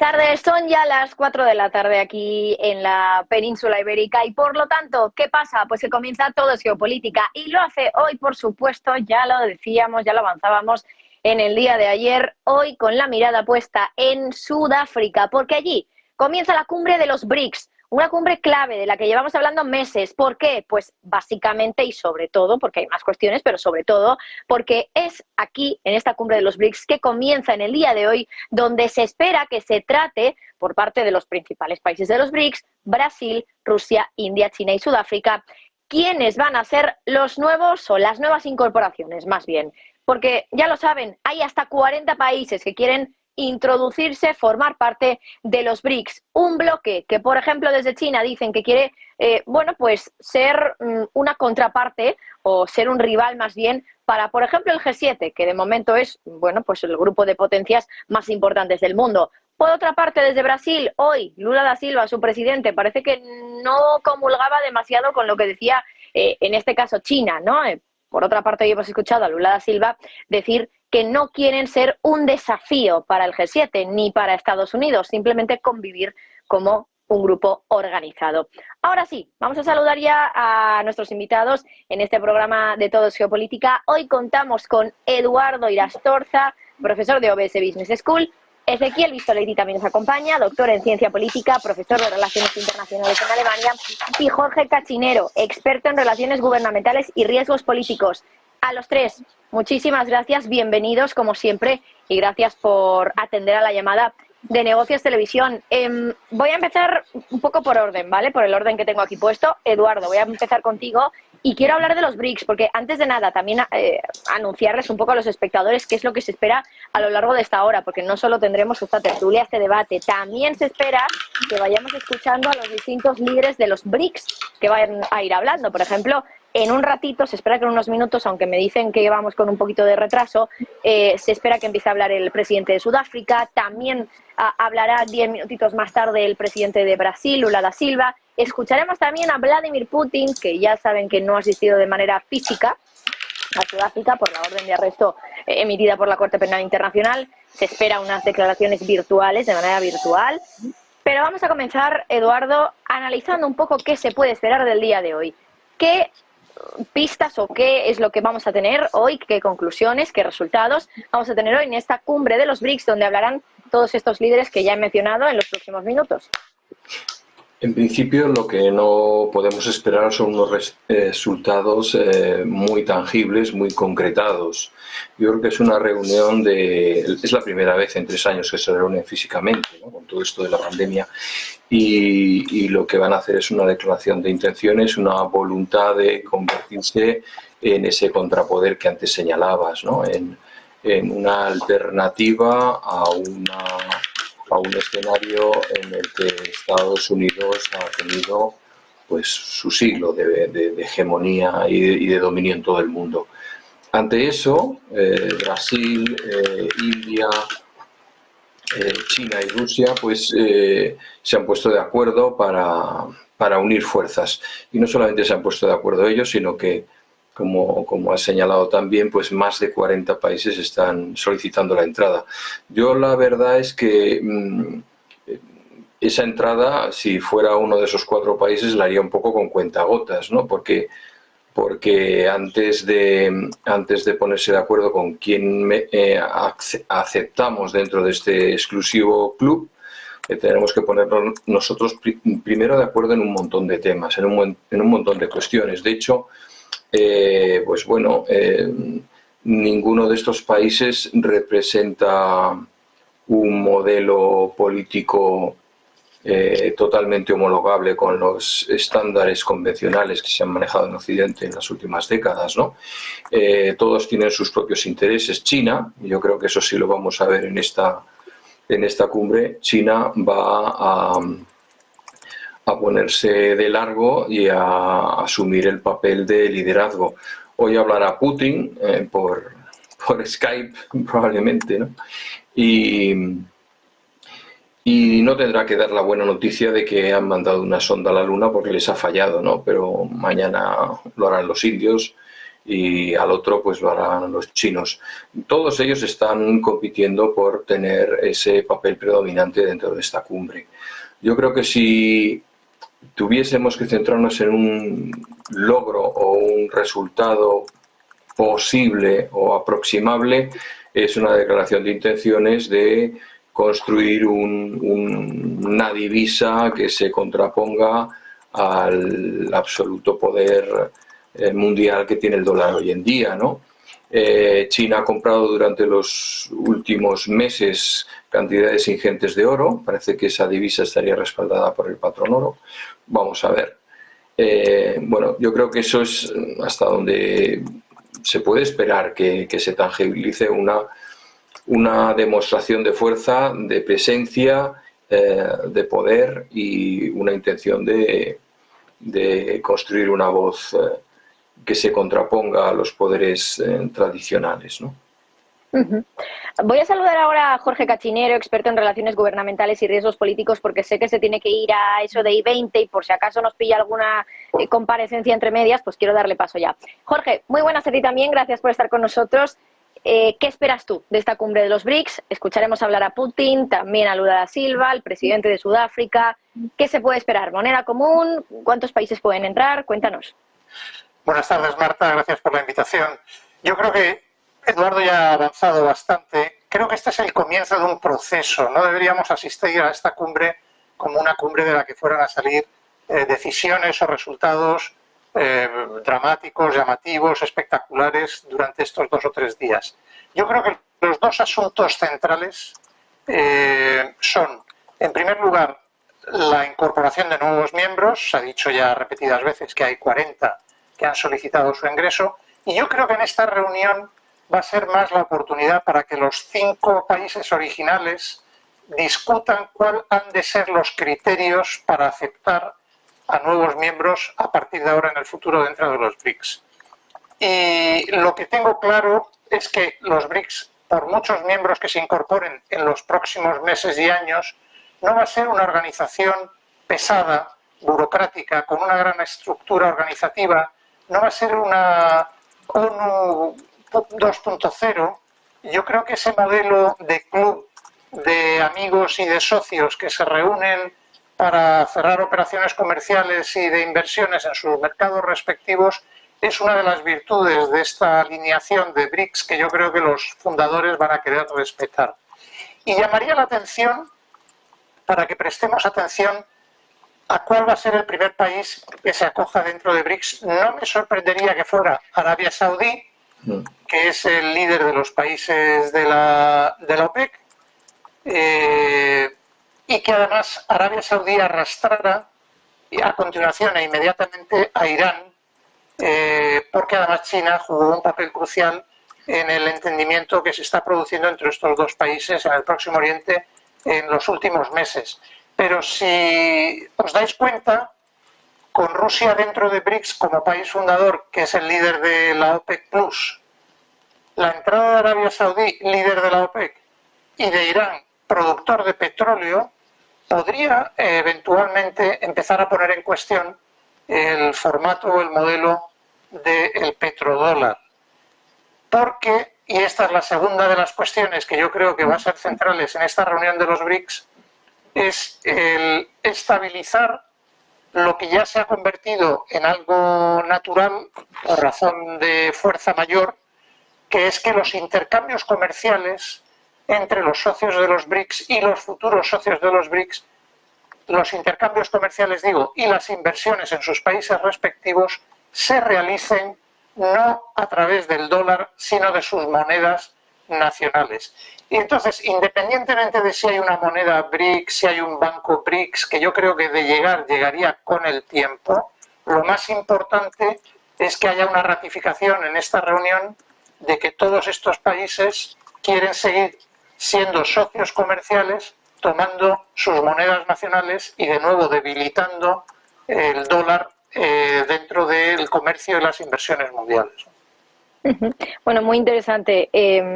tardes, son ya las 4 de la tarde aquí en la península ibérica y por lo tanto, ¿qué pasa? Pues que comienza Todo es Geopolítica y lo hace hoy, por supuesto, ya lo decíamos, ya lo avanzábamos en el día de ayer, hoy con la mirada puesta en Sudáfrica, porque allí comienza la cumbre de los BRICS, una cumbre clave de la que llevamos hablando meses. ¿Por qué? Pues básicamente y sobre todo, porque hay más cuestiones, pero sobre todo porque es aquí, en esta cumbre de los BRICS, que comienza en el día de hoy, donde se espera que se trate, por parte de los principales países de los BRICS, Brasil, Rusia, India, China y Sudáfrica, quiénes van a ser los nuevos o las nuevas incorporaciones, más bien. Porque ya lo saben, hay hasta 40 países que quieren introducirse, formar parte de los BRICS. Un bloque que, por ejemplo, desde China dicen que quiere, pues ser una contraparte o ser un rival más bien para, por ejemplo, el G7, que de momento es, pues el grupo de potencias más importantes del mundo. Por otra parte, desde Brasil, hoy Lula da Silva, su presidente, parece que no comulgaba demasiado con lo que decía, en este caso, China, ¿no? Por otra parte, hoy hemos escuchado a Lula da Silva decir que no quieren ser un desafío para el G7 ni para Estados Unidos, simplemente convivir como un grupo organizado. Ahora sí, vamos a saludar ya a nuestros invitados en este programa de Todo es Geopolítica. Hoy contamos con Eduardo Irastorza, profesor de OBS Business School, Ezequiel Vistoletti también nos acompaña, doctor en Ciencia Política, profesor de Relaciones Internacionales en Alemania, y Jorge Cachinero, experto en Relaciones Gubernamentales y Riesgos Políticos. A los tres, muchísimas gracias, bienvenidos como siempre y gracias por atender a la llamada de Negocios Televisión. Voy a empezar un poco por orden, ¿vale? Por el orden que tengo aquí puesto. Eduardo, voy a empezar contigo y quiero hablar de los BRICS, porque antes de nada también anunciarles un poco a los espectadores qué es lo que se espera a lo largo de esta hora, porque no solo tendremos esta tertulia, este debate, también se espera que vayamos escuchando a los distintos líderes de los BRICS que vayan a ir hablando. Por ejemplo, en un ratito, se espera que en unos minutos, aunque me dicen que vamos con un poquito de retraso, se espera que empiece a hablar el presidente de Sudáfrica, también hablará 10 minutitos más tarde el presidente de Brasil, Lula da Silva. Escucharemos también a Vladimir Putin, que ya saben que no ha asistido de manera física a Sudáfrica por la orden de arresto emitida por la Corte Penal Internacional. Se espera unas declaraciones virtuales, de manera virtual. Pero vamos a comenzar, Eduardo, analizando un poco qué se puede esperar del día de hoy. ¿Qué pistas o qué es lo que vamos a tener hoy, qué conclusiones, qué resultados vamos a tener hoy en esta cumbre de los BRICS, donde hablarán todos estos líderes que ya he mencionado en los próximos minutos? En principio, lo que no podemos esperar son unos resultados muy tangibles, muy concretados. Yo creo que es una reunión es la primera vez en 3 años que se reúnen físicamente, ¿no? Con todo esto de la pandemia, y lo que van a hacer es una declaración de intenciones, una voluntad de convertirse en ese contrapoder que antes señalabas, ¿no? En una alternativa a un escenario en el que Estados Unidos ha tenido pues su siglo de hegemonía y de dominio en todo el mundo. Ante eso, Brasil, India, China y Rusia pues se han puesto de acuerdo para unir fuerzas. Y no solamente se han puesto de acuerdo ellos, sino que, como ha señalado también, pues más de 40 países están solicitando la entrada. Yo la verdad es que esa entrada, si fuera uno de esos 4 países, la haría un poco con cuentagotas, ¿no? Porque antes de ponerse de acuerdo con quién aceptamos dentro de este exclusivo club, tenemos que ponernos nosotros primero de acuerdo en un montón de temas, en un montón de cuestiones. De hecho, ninguno de estos países representa un modelo político totalmente homologable con los estándares convencionales que se han manejado en Occidente en las últimas décadas, ¿no? Todos tienen sus propios intereses. China, yo creo que eso sí lo vamos a ver en esta cumbre, China va a ponerse de largo y a asumir el papel de liderazgo. Hoy hablará Putin por Skype, probablemente, ¿no? Y no tendrá que dar la buena noticia de que han mandado una sonda a la Luna porque les ha fallado, ¿no? Pero mañana lo harán los indios y al otro pues lo harán los chinos. Todos ellos están compitiendo por tener ese papel predominante dentro de esta cumbre. Yo creo que si tuviésemos que centrarnos en un logro o un resultado posible o aproximable, es una declaración de intenciones de construir una divisa que se contraponga al absoluto poder mundial que tiene el dólar hoy en día, ¿no? China ha comprado durante los últimos meses cantidades ingentes de oro. Parece que esa divisa estaría respaldada por el patrón oro. Vamos a ver. Bueno, yo creo que eso es hasta donde se puede esperar que se tangibilice una demostración de fuerza, de presencia, de poder y una intención de construir una voz que se contraponga a los poderes tradicionales, ¿no? Voy a saludar ahora a Jorge Cachinero, experto en relaciones gubernamentales y riesgos políticos, porque sé que se tiene que ir a eso de I-20 y por si acaso nos pilla alguna comparecencia entre medias, pues quiero darle paso ya. Jorge, muy buenas a ti también, gracias por estar con nosotros. ¿Qué esperas tú de esta cumbre de los BRICS? Escucharemos hablar a Putin, también a Lula da Silva, el presidente de Sudáfrica. ¿Qué se puede esperar? ¿Moneda común? ¿Cuántos países pueden entrar? Cuéntanos. Buenas tardes, Marta. Gracias por la invitación. Yo creo que Eduardo ya ha avanzado bastante. Creo que este es el comienzo de un proceso. No deberíamos asistir a esta cumbre como una cumbre de la que fueran a salir decisiones o resultados dramáticos, llamativos, espectaculares durante estos 2 o 3 días. Yo creo que los dos asuntos centrales son, en primer lugar, la incorporación de nuevos miembros. Se ha dicho ya repetidas veces que hay 40 que han solicitado su ingreso, y yo creo que en esta reunión va a ser más la oportunidad para que los 5 países originales discutan cuáles han de ser los criterios para aceptar a nuevos miembros a partir de ahora en el futuro dentro de los BRICS. Y lo que tengo claro es que los BRICS, por muchos miembros que se incorporen en los próximos meses y años, no va a ser una organización pesada, burocrática, con una gran estructura organizativa. No va a ser una ONU 2.0. Yo creo que ese modelo de club de amigos y de socios que se reúnen para cerrar operaciones comerciales y de inversiones en sus mercados respectivos es una de las virtudes de esta alineación de BRICS que yo creo que los fundadores van a querer respetar. Y llamaría la atención, para que prestemos atención, a cuál va a ser el primer país que se acoja dentro de BRICS. No me sorprendería que fuera Arabia Saudí, que es el líder de los países de la OPEC, y que además Arabia Saudí arrastrara a continuación e inmediatamente a Irán, porque además China jugó un papel crucial en el entendimiento que se está produciendo entre estos dos países en el Próximo Oriente en los últimos meses. Pero si os dais cuenta, con Rusia dentro de BRICS como país fundador, que es el líder de la OPEC+, la entrada de Arabia Saudí, líder de la OPEC, y de Irán, productor de petróleo, podría eventualmente empezar a poner en cuestión el formato o el modelo del petrodólar. Porque, y esta es la segunda de las cuestiones que yo creo que va a ser centrales en esta reunión de los BRICS, es el estabilizar lo que ya se ha convertido en algo natural por razón de fuerza mayor, que es que los intercambios comerciales entre los socios de los BRICS y los futuros socios de los BRICS, los intercambios comerciales, digo, y las inversiones en sus países respectivos se realicen no a través del dólar, sino de sus monedas nacionales. Y entonces, independientemente de si hay una moneda BRICS, si hay un banco BRICS, que yo creo que de llegaría con el tiempo, lo más importante es que haya una ratificación en esta reunión de que todos estos países quieren seguir siendo socios comerciales, tomando sus monedas nacionales y de nuevo debilitando el dólar dentro del comercio y las inversiones mundiales. Ujú. Bueno, muy interesante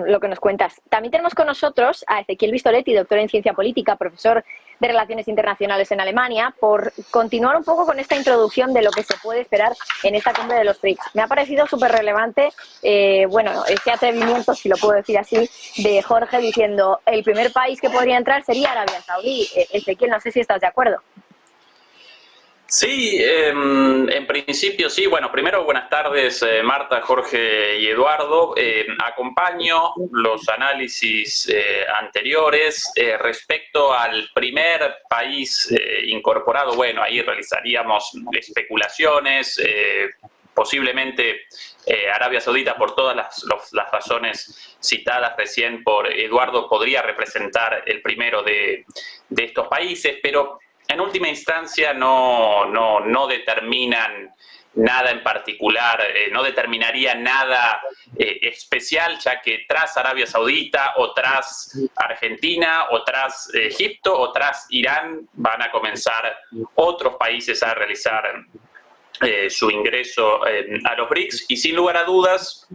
lo que nos cuentas. También tenemos con nosotros a Ezequiel Vistoletti, doctor en ciencia política, profesor de Relaciones Internacionales en Alemania, por continuar un poco con esta introducción de lo que se puede esperar en esta cumbre de los BRICS. Me ha parecido súper relevante, bueno, ese atrevimiento, si lo puedo decir así, de Jorge diciendo el primer país que podría entrar sería Arabia Saudí. Ezequiel, no sé si estás de acuerdo. Sí, en principio sí. Bueno, primero buenas tardes Marta, Jorge y Eduardo. Acompaño los análisis anteriores respecto al primer país incorporado. Bueno, ahí realizaríamos especulaciones, posiblemente Arabia Saudita, por todas las razones citadas recién por Eduardo, podría representar el primero de estos países, pero en última instancia no determinan nada en particular, no determinaría nada especial, ya que tras Arabia Saudita o tras Argentina o tras Egipto o tras Irán van a comenzar otros países a realizar su ingreso a los BRICS, y sin lugar a dudas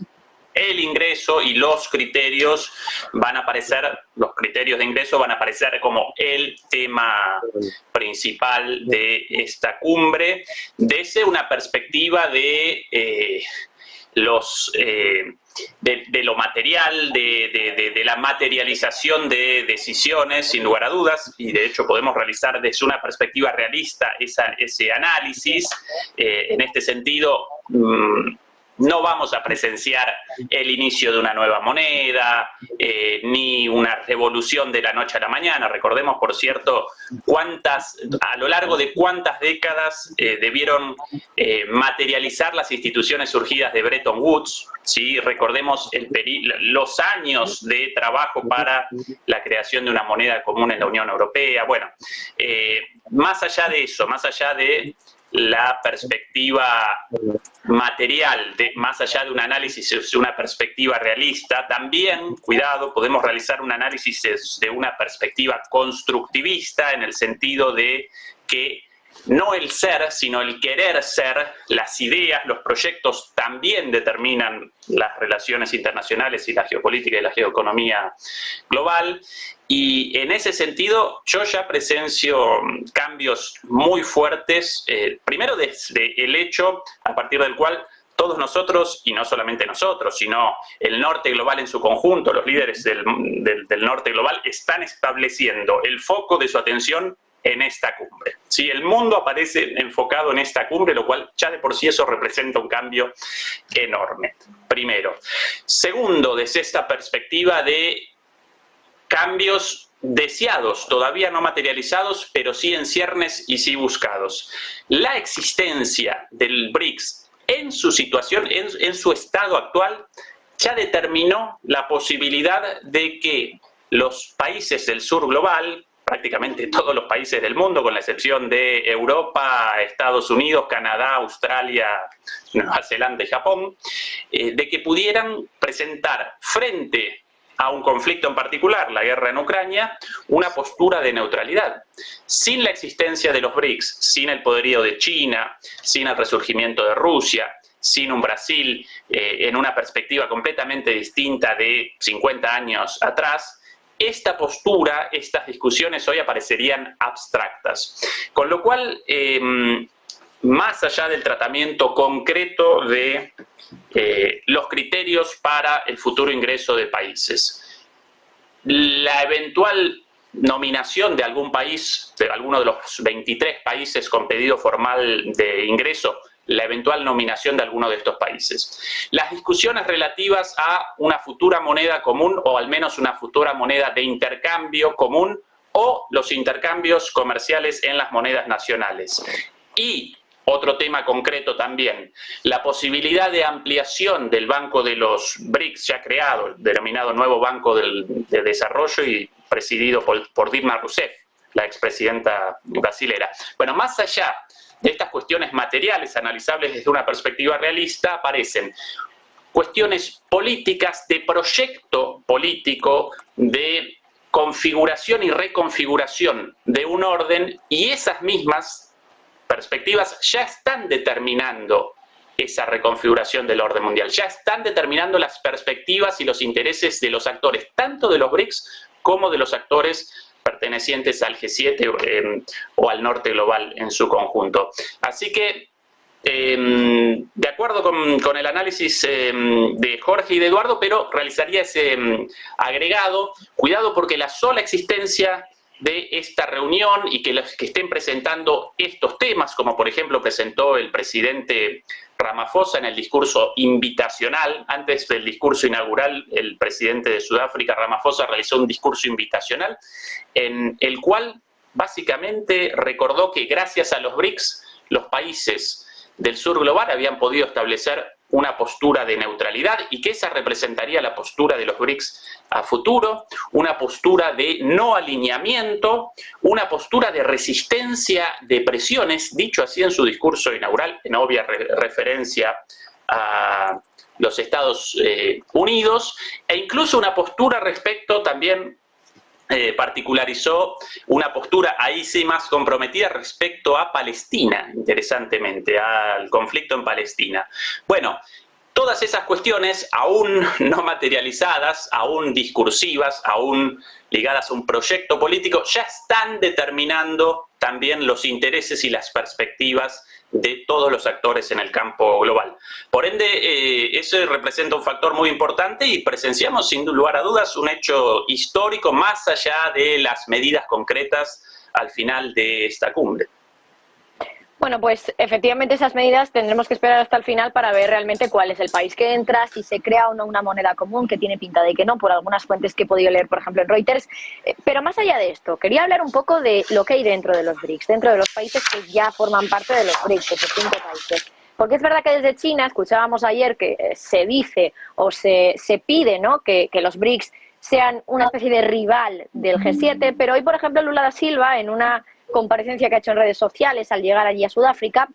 el ingreso y los criterios van a aparecer, los criterios de ingreso van a aparecer como el tema principal de esta cumbre, desde una perspectiva de lo material, de la materialización de decisiones, sin lugar a dudas, y de hecho podemos realizar desde una perspectiva realista ese análisis. En este sentido, no vamos a presenciar el inicio de una nueva moneda, ni una revolución de la noche a la mañana. Recordemos, por cierto, a lo largo de cuántas décadas debieron materializar las instituciones surgidas de Bretton Woods. ¿Sí? Recordemos los años de trabajo para la creación de una moneda común en la Unión Europea. Bueno, más allá de eso, más allá de la perspectiva material, más allá de un análisis de una perspectiva realista, también, cuidado, podemos realizar un análisis de una perspectiva constructivista, en el sentido de que no el ser, sino el querer ser, las ideas, los proyectos también determinan las relaciones internacionales y la geopolítica y la geoeconomía global. Y en ese sentido yo ya presencio cambios muy fuertes, primero desde el hecho a partir del cual todos nosotros, y no solamente nosotros, sino el norte global en su conjunto, los líderes del norte global, están estableciendo el foco de su atención en esta cumbre. ¿Sí? El mundo aparece enfocado en esta cumbre, lo cual ya de por sí eso representa un cambio enorme. Primero. Segundo, desde esta perspectiva de cambios deseados, todavía no materializados, pero sí en ciernes y sí buscados. La existencia del BRICS en su situación, en su estado actual, ya determinó la posibilidad de que los países del sur global, prácticamente todos los países del mundo, con la excepción de Europa, Estados Unidos, Canadá, Australia, Nueva Zelanda y Japón, de que pudieran presentar frente a un conflicto en particular, la guerra en Ucrania, una postura de neutralidad. Sin la existencia de los BRICS, sin el poderío de China, sin el resurgimiento de Rusia, sin un Brasil en una perspectiva completamente distinta de 50 años atrás, esta postura, estas discusiones hoy aparecerían abstractas. Con lo cual, más allá del tratamiento concreto de los criterios para el futuro ingreso de países, la eventual nominación de algún país, de alguno de los 23 países con pedido formal de ingreso, la eventual nominación de alguno de estos países. Las discusiones relativas a una futura moneda común, o al menos una futura moneda de intercambio común, o los intercambios comerciales en las monedas nacionales. Y otro tema concreto también, la posibilidad de ampliación del Banco de los BRICS ya creado, el denominado Nuevo Banco de Desarrollo y presidido por Dilma Rousseff, la expresidenta brasilera. Bueno, más allá de estas cuestiones materiales analizables desde una perspectiva realista, aparecen cuestiones políticas, de proyecto político, de configuración y reconfiguración de un orden, y esas mismas perspectivas ya están determinando esa reconfiguración del orden mundial. Ya están determinando las perspectivas y los intereses de los actores, tanto de los BRICS como de los actores pertenecientes al G7 o al norte global en su conjunto. Así que, de acuerdo con el análisis de Jorge y de Eduardo, pero realizaría ese agregado. Cuidado, porque la sola existencia de esta reunión y que los que estén presentando estos temas, como por ejemplo presentó el presidente Ramaphosa en el discurso invitacional, antes del discurso inaugural, el presidente de Sudáfrica, Ramaphosa, realizó un discurso invitacional en el cual básicamente recordó que gracias a los BRICS, los países del sur global habían podido establecer una postura de neutralidad y que esa representaría la postura de los BRICS a futuro, una postura de no alineamiento, una postura de resistencia de presiones, dicho así en su discurso inaugural, en obvia referencia a los Estados Unidos, e incluso una postura respecto también particularizó una postura ahí sí más comprometida respecto a Palestina, interesantemente, al conflicto en Palestina. Bueno, todas esas cuestiones aún no materializadas, aún discursivas, aún ligadas a un proyecto político, ya están determinando también los intereses y las perspectivas de todos los actores en el campo global. Por ende, eso representa un factor muy importante y presenciamos sin lugar a dudas un hecho histórico más allá de las medidas concretas al final de esta cumbre. Bueno, pues efectivamente esas medidas tendremos que esperar hasta el final para ver realmente cuál es el país que entra, si se crea o no una moneda común, que tiene pinta de que no, por algunas fuentes que he podido leer, por ejemplo, en Reuters. Pero más allá de esto, quería hablar un poco de lo que hay dentro de los BRICS, dentro de los países que ya forman parte de los BRICS, esos 5 países. Porque es verdad que desde China, escuchábamos ayer que se dice o se pide, ¿no?, que los BRICS sean una especie de rival del G7, pero hoy, por ejemplo, Lula da Silva, en una comparecencia que ha hecho en redes sociales al llegar allí a Sudáfrica,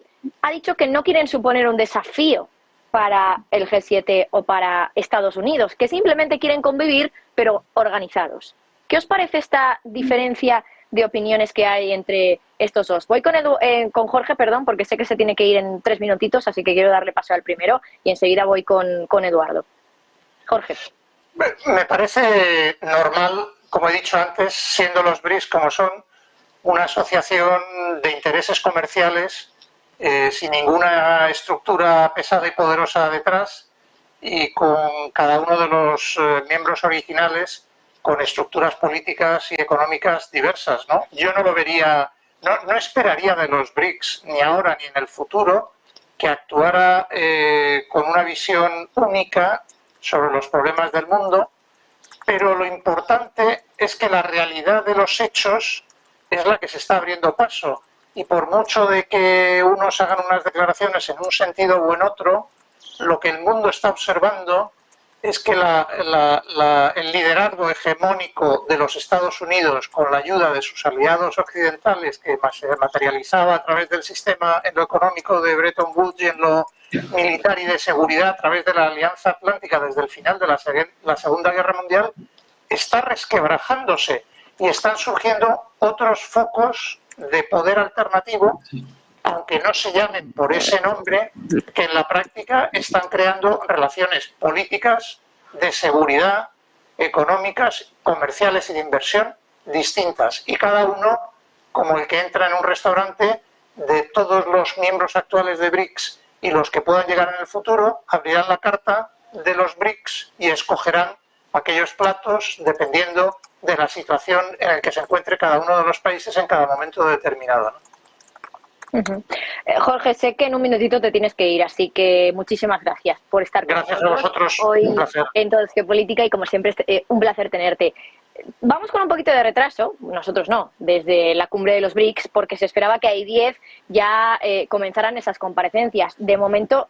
ha dicho que no quieren suponer un desafío para el G7 o para Estados Unidos, que simplemente quieren convivir, pero organizados. ¿Qué os parece esta diferencia de opiniones que hay entre estos dos? Voy con Jorge, perdón, porque sé que se tiene que ir en 3 minutitos, así que quiero darle paso al primero y enseguida voy con Eduardo. Jorge. Me parece normal, como he dicho antes, siendo los BRICS como son, una asociación de intereses comerciales sin ninguna estructura pesada y poderosa detrás y con cada uno de los miembros originales con estructuras políticas y económicas diversas, ¿no? Yo no lo vería, no esperaría de los BRICS ni ahora ni en el futuro que actuara con una visión única sobre los problemas del mundo, pero lo importante es que la realidad de los hechos es la que se está abriendo paso y por mucho de que unos hagan unas declaraciones en un sentido o en otro, lo que el mundo está observando es que el liderazgo hegemónico de los Estados Unidos con la ayuda de sus aliados occidentales, que se materializaba a través del sistema en lo económico de Bretton Woods y en lo militar y de seguridad a través de la Alianza Atlántica desde el final de la Segunda Guerra Mundial, está resquebrajándose. Y están surgiendo otros focos de poder alternativo, aunque no se llamen por ese nombre, que en la práctica están creando relaciones políticas, de seguridad, económicas, comerciales y de inversión distintas. Y cada uno, como el que entra en un restaurante, de todos los miembros actuales de BRICS y los que puedan llegar en el futuro, abrirán la carta de los BRICS y escogerán aquellos platos dependiendo de la situación en la que se encuentre cada uno de los países en cada momento determinado, ¿no? Jorge, sé que en un minutito te tienes que ir, así que muchísimas gracias por estar con nosotros. Gracias a vosotros, hoy un placer. En Todo es Geopolítica y como siempre un placer tenerte. Vamos con un poquito de retraso, nosotros no, desde la cumbre de los BRICS, porque se esperaba que a 10 ya comenzaran esas comparecencias. De momento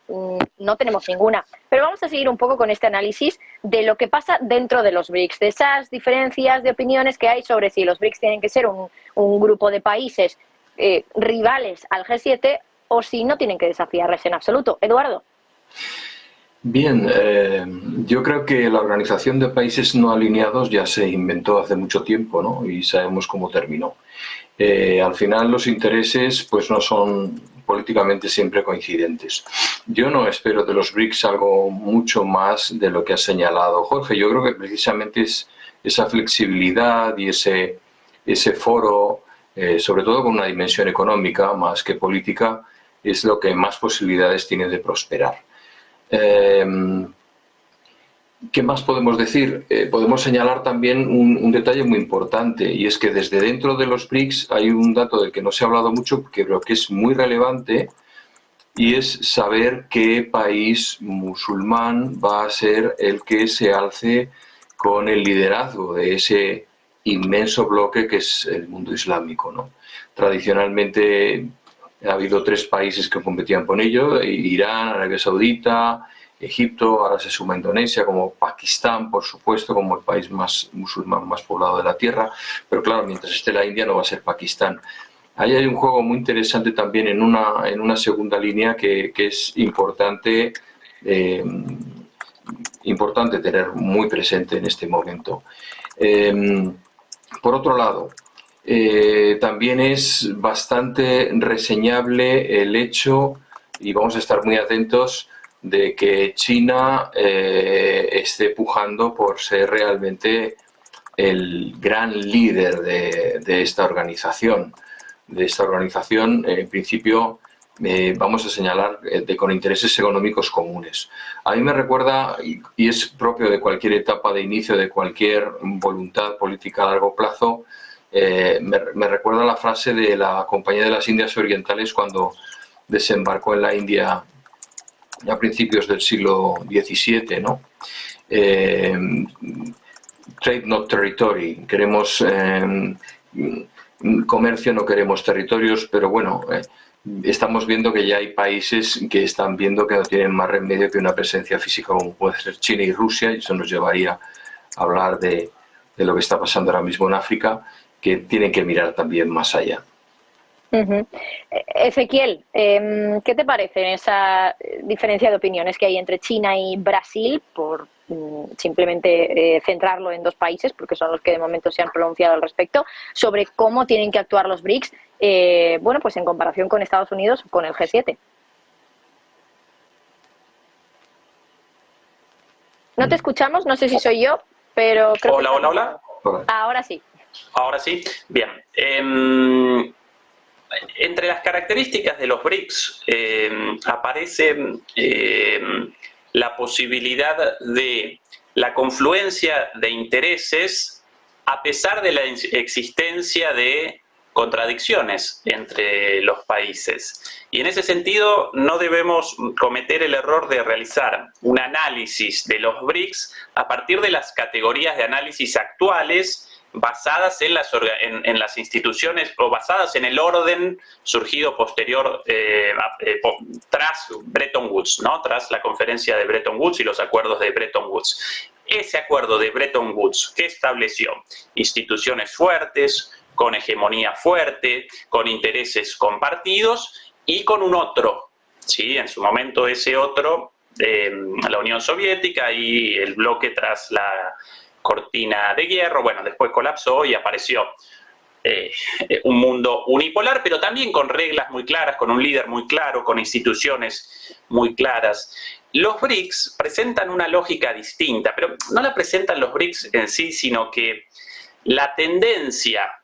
no tenemos ninguna, pero vamos a seguir un poco con este análisis de lo que pasa dentro de los BRICS, de esas diferencias de opiniones que hay sobre si los BRICS tienen que ser un grupo de países rivales al G7 o si no tienen que desafiarles en absoluto. Eduardo. Bien, yo creo que la Organización de Países No Alineados ya se inventó hace mucho tiempo, ¿no? Y sabemos cómo terminó. Al final los intereses pues no son políticamente siempre coincidentes. Yo no espero de los BRICS algo mucho más de lo que ha señalado Jorge. Yo creo que precisamente es esa flexibilidad y ese foro, sobre todo con una dimensión económica más que política, es lo que más posibilidades tiene de prosperar. ¿Qué más podemos decir? Podemos señalar también un detalle muy importante, y es que desde dentro de los BRICS hay un dato del que no se ha hablado mucho, que creo que es muy relevante, y es saber qué país musulmán va a ser el que se alce con el liderazgo de ese inmenso bloque que es el mundo islámico, ¿no? Tradicionalmente ha habido 3 países que competían con ello: Irán, Arabia Saudita, Egipto, ahora se suma Indonesia, como Pakistán, por supuesto, como el país más musulmán, más poblado de la Tierra. Pero claro, mientras esté la India no va a ser Pakistán. Ahí hay un juego muy interesante también en una segunda línea que es importante tener muy presente en este momento. Por otro lado, también es bastante reseñable el hecho, y vamos a estar muy atentos, de que China esté pujando por ser realmente el gran líder de esta organización. En principio, vamos a señalar con intereses económicos comunes. A mí me recuerda, y es propio de cualquier etapa de inicio, de cualquier voluntad política a largo plazo, me recuerda la frase de la Compañía de las Indias Orientales cuando desembarcó en la India a principios del siglo XVII, ¿no? Trade not territory. Queremos comercio, no queremos territorios, pero bueno, estamos viendo que ya hay países que están viendo que no tienen más remedio que una presencia física como puede ser China y Rusia, y eso nos llevaría a hablar de lo que está pasando ahora mismo en África, que tienen que mirar también más allá. Ezequiel, ¿qué te parece esa diferencia de opiniones que hay entre China y Brasil, por simplemente centrarlo en 2 países, porque son los que de momento se han pronunciado al respecto, sobre cómo tienen que actuar los BRICS, bueno, pues en comparación con Estados Unidos o con el G7? No te escuchamos, no sé si soy yo, pero creo hola, que... hola. Ahora sí. Ahora sí. Bien. Entre las características de los BRICS aparece la posibilidad de la confluencia de intereses a pesar de la existencia de contradicciones entre los países. Y en ese sentido no debemos cometer el error de realizar un análisis de los BRICS a partir de las categorías de análisis actuales basadas en las instituciones o basadas en el orden surgido posterior tras Bretton Woods, ¿no? Tras la conferencia de Bretton Woods y los acuerdos de Bretton Woods. Ese acuerdo de Bretton Woods, ¿qué estableció? Instituciones fuertes, con hegemonía fuerte, con intereses compartidos y con un otro, ¿sí? En su momento ese otro, la Unión Soviética y el bloque tras la cortina de hierro. Bueno, después colapsó y apareció un mundo unipolar, pero también con reglas muy claras, con un líder muy claro, con instituciones muy claras. Los BRICS presentan una lógica distinta, pero no la presentan los BRICS en sí, sino que la tendencia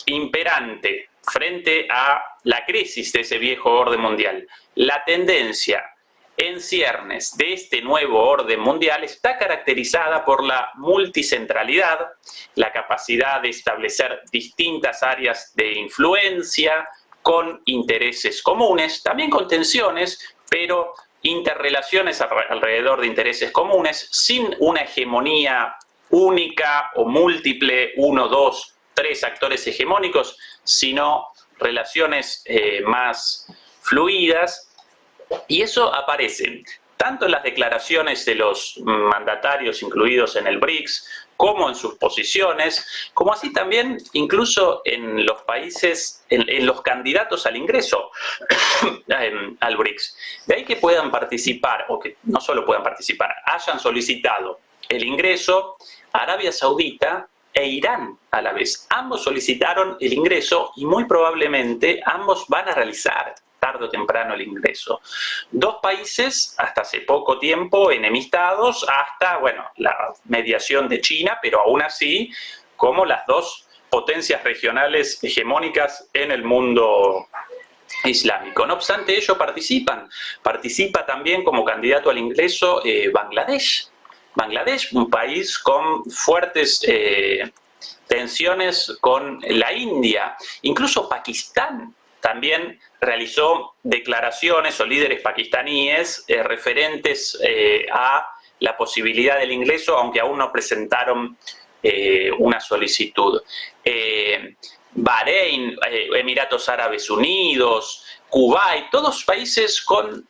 imperante frente a la crisis de ese viejo orden mundial, la tendencia en ciernes de este nuevo orden mundial está caracterizada por la multicentralidad, la capacidad de establecer distintas áreas de influencia con intereses comunes, también con tensiones, pero interrelaciones alrededor de intereses comunes, sin una hegemonía única o múltiple, 1, 2, 3 actores hegemónicos, sino relaciones más fluidas. Y eso aparece tanto en las declaraciones de los mandatarios incluidos en el BRICS, como en sus posiciones, como así también incluso en los países, en los candidatos al ingreso al BRICS. De ahí que puedan participar, o que no solo puedan participar, hayan solicitado el ingreso Arabia Saudita e Irán a la vez. Ambos solicitaron el ingreso y muy probablemente ambos van a realizar tarde o temprano el ingreso. Dos países hasta hace poco tiempo enemistados, hasta, bueno, la mediación de China, pero aún así como las dos potencias regionales hegemónicas en el mundo islámico. No obstante ello participa también como candidato al ingreso Bangladesh. Bangladesh, un país con fuertes tensiones con la India. Incluso Pakistán también realizó declaraciones, o líderes pakistaníes referentes a la posibilidad del ingreso, aunque aún no presentaron una solicitud. Bahrein, Emiratos Árabes Unidos, Kuwait, todos países con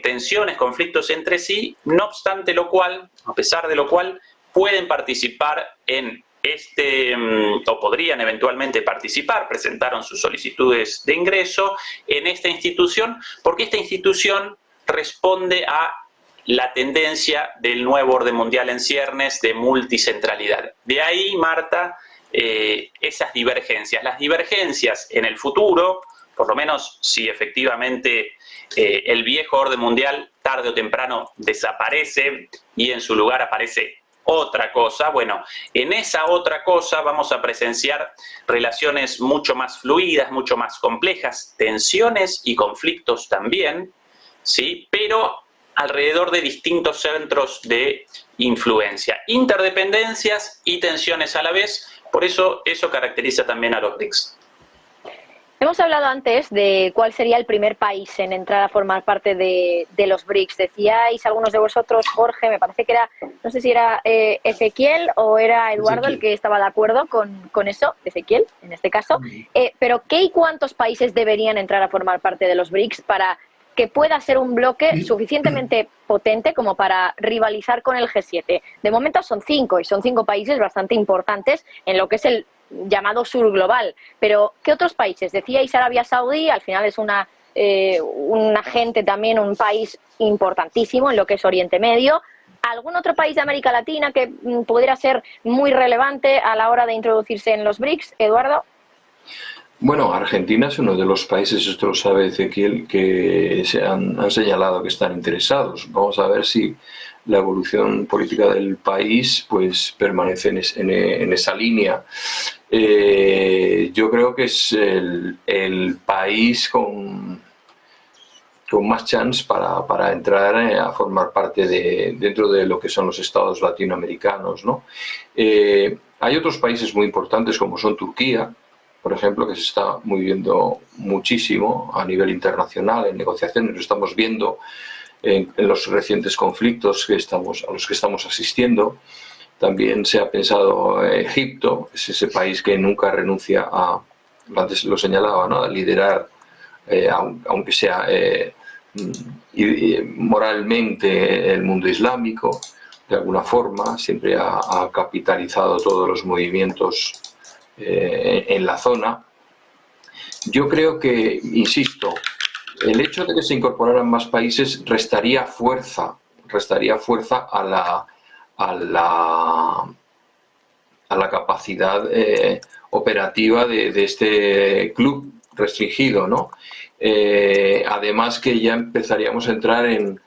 tensiones, conflictos entre sí, no obstante lo cual, a pesar de lo cual, pueden participar en o podrían eventualmente participar, presentaron sus solicitudes de ingreso en esta institución, porque esta institución responde a la tendencia del nuevo orden mundial en ciernes de multicentralidad. De ahí, Marta, esas divergencias. Las divergencias en el futuro, por lo menos si efectivamente el viejo orden mundial tarde o temprano desaparece y en su lugar aparece otra cosa, bueno, en esa otra cosa vamos a presenciar relaciones mucho más fluidas, mucho más complejas, tensiones y conflictos también, ¿sí? Pero alrededor de distintos centros de influencia, interdependencias y tensiones a la vez. Por eso caracteriza también a los BRICS. Hemos hablado antes de cuál sería el primer país en entrar a formar parte de los BRICS. Decíais algunos de vosotros, Jorge, me parece que era, no sé si era Ezequiel o era Eduardo el que estaba de acuerdo con eso, Ezequiel en este caso, pero ¿qué y cuántos países deberían entrar a formar parte de los BRICS para que pueda ser un bloque suficientemente potente como para rivalizar con el G7? De momento son 5 y son 5 países bastante importantes en lo que es el llamado sur global, pero ¿qué otros países? Decíais Arabia Saudí, al final es un agente también, un país importantísimo en lo que es Oriente Medio. ¿Algún otro país de América Latina que pudiera ser muy relevante a la hora de introducirse en los BRICS, Eduardo? Bueno, Argentina es uno de los países, esto lo sabe Ezequiel, que se han señalado que están interesados. Vamos a ver si la evolución política del país pues permanece en esa línea. Yo creo que es el país con más chance para entrar a formar parte dentro de lo que son los estados latinoamericanos, ¿no? Hay otros países muy importantes como son Turquía, por ejemplo, que se está moviendo muchísimo a nivel internacional en negociaciones. Lo estamos viendo en los recientes conflictos a los que estamos asistiendo. También se ha pensado Egipto, es ese país que nunca renuncia antes lo señalaba, ¿no?, a liderar, aunque sea moralmente, el mundo islámico. De alguna forma siempre ha capitalizado todos los movimientos en la zona. Yo creo que, insisto, el hecho de que se incorporaran más países restaría fuerza a la capacidad operativa de este club restringido, ¿no? Además que ya empezaríamos a entrar en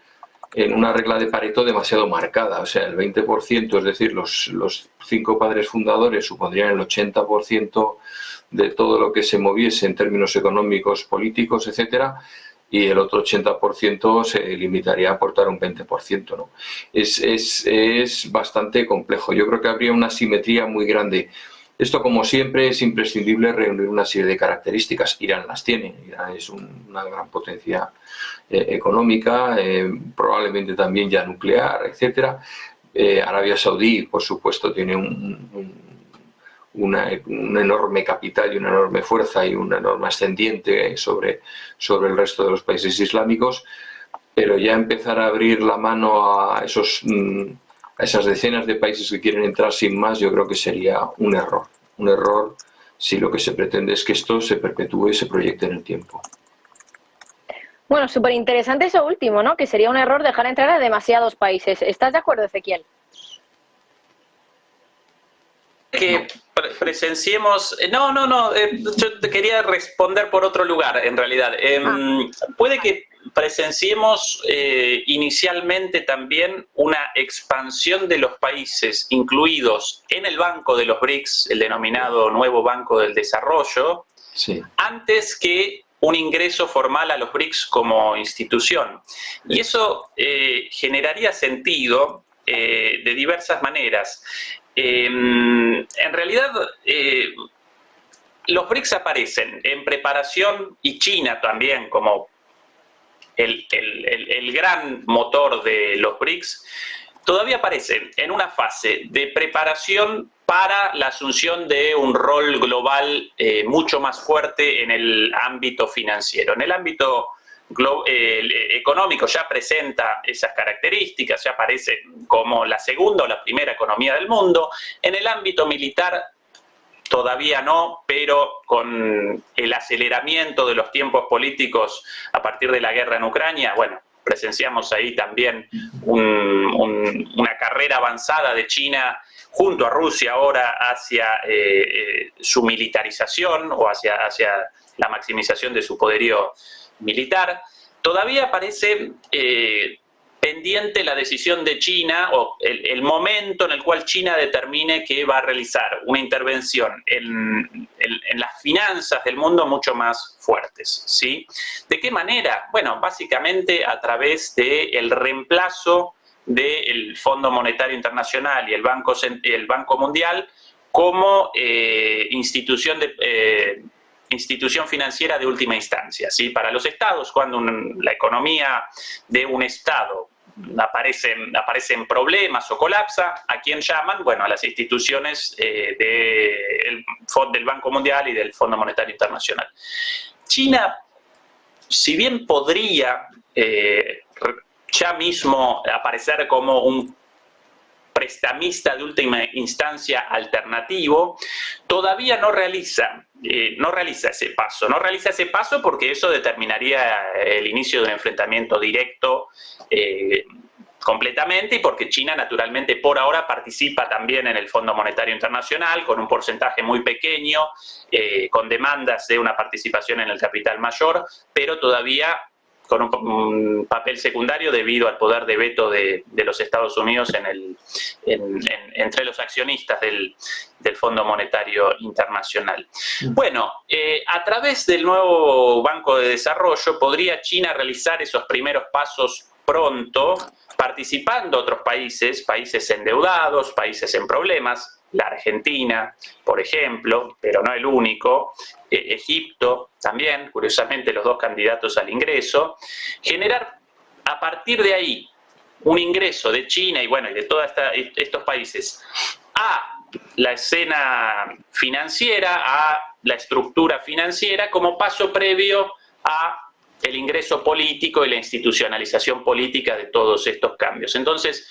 una regla de Pareto demasiado marcada, o sea, el 20%, es decir, los 5 padres fundadores supondrían el 80% de todo lo que se moviese en términos económicos, políticos, etcétera, y el otro 80% se limitaría a aportar un 20%, ¿no? Es bastante complejo. Yo creo que habría una asimetría muy grande. Esto, como siempre, es imprescindible reunir una serie de características. Irán las tiene. Irán es una gran potencia económica, probablemente también ya nuclear, etcétera. Arabia Saudí, por supuesto, tiene un enorme capital y una enorme fuerza y un enorme ascendiente sobre el resto de los países islámicos, pero ya empezar a abrir la mano a esas decenas de países que quieren entrar sin más, yo creo que sería un error si lo que se pretende es que esto se perpetúe y se proyecte en el tiempo. Bueno, súper interesante eso último, ¿no? Que sería un error dejar entrar a demasiados países. ¿Estás de acuerdo, Ezequiel? que presenciemos... yo te quería responder por otro lugar, en realidad. Puede que presenciemos inicialmente también una expansión de los países incluidos en el Banco de los BRICS, el denominado Nuevo Banco del Desarrollo, sí, antes que un ingreso formal a los BRICS como institución. Y eso generaría sentido de diversas maneras. En realidad, los BRICS aparecen en preparación, y China también como el gran motor de los BRICS, todavía aparecen en una fase de preparación para la asunción de un rol global mucho más fuerte en el ámbito financiero. En el ámbito económico ya presenta esas características, ya aparece como la segunda o la primera economía del mundo. En el ámbito militar todavía no, pero con el aceleramiento de los tiempos políticos a partir de la guerra en Ucrania, bueno, presenciamos ahí también una carrera avanzada de China junto a Rusia ahora hacia su militarización o hacia la maximización de su poderío militar. Todavía parece pendiente la decisión de China o el momento en el cual China determine que va a realizar una intervención en las finanzas del mundo mucho más fuertes, ¿sí? ¿De qué manera? Bueno, básicamente a través del reemplazo del Fondo Monetario Internacional y el Banco Mundial como institución financiera de última instancia, ¿sí? Para los estados, cuando la economía de un estado aparece en problemas o colapsa, ¿a quién llaman? Bueno, a las instituciones del Banco Mundial y del Fondo Monetario Internacional. China, si bien podría ya mismo aparecer como un prestamista de última instancia alternativo, todavía no realiza ese paso. No realiza ese paso porque eso determinaría el inicio de un enfrentamiento directo completamente, y porque China naturalmente por ahora participa también en el Fondo Monetario Internacional con un porcentaje muy pequeño, con demandas de una participación en el capital mayor, pero todavía con un papel secundario debido al poder de veto de los Estados Unidos entre los accionistas del Fondo Monetario Internacional. Bueno, a través del nuevo Banco de Desarrollo podría China realizar esos primeros pasos pronto, participando otros países endeudados, países en problemas, la Argentina, por ejemplo, pero no el único, Egipto también, curiosamente los dos candidatos al ingreso, generar a partir de ahí un ingreso de China y bueno, y de todos estos países a la escena financiera, a la estructura financiera como paso previo a el ingreso político y la institucionalización política de todos estos cambios. Entonces,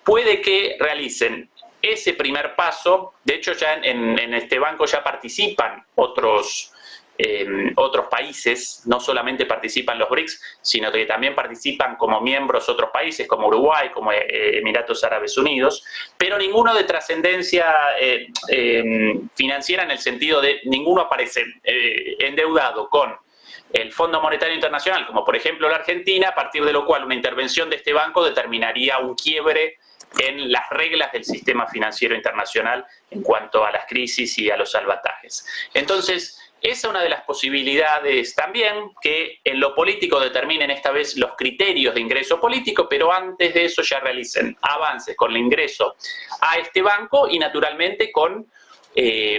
puede que realicen ese primer paso. De hecho, ya en este banco ya participan otros países, no solamente participan los BRICS, sino que también participan como miembros otros países como Uruguay, como Emiratos Árabes Unidos, pero ninguno de trascendencia financiera, en el sentido de ninguno aparece endeudado con el Fondo Monetario Internacional, como por ejemplo la Argentina, a partir de lo cual una intervención de este banco determinaría un quiebre en las reglas del sistema financiero internacional en cuanto a las crisis y a los salvatajes. Entonces, esa es una de las posibilidades también, que en lo político determinen esta vez los criterios de ingreso político, pero antes de eso ya realicen avances con el ingreso a este banco y naturalmente con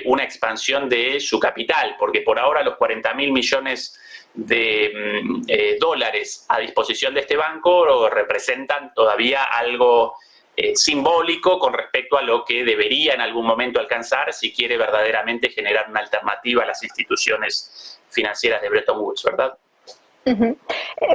una expansión de su capital, porque por ahora los 40.000 millones de dólares a disposición de este banco representan todavía algo simbólico con respecto a lo que debería en algún momento alcanzar si quiere verdaderamente generar una alternativa a las instituciones financieras de Bretton Woods, ¿verdad?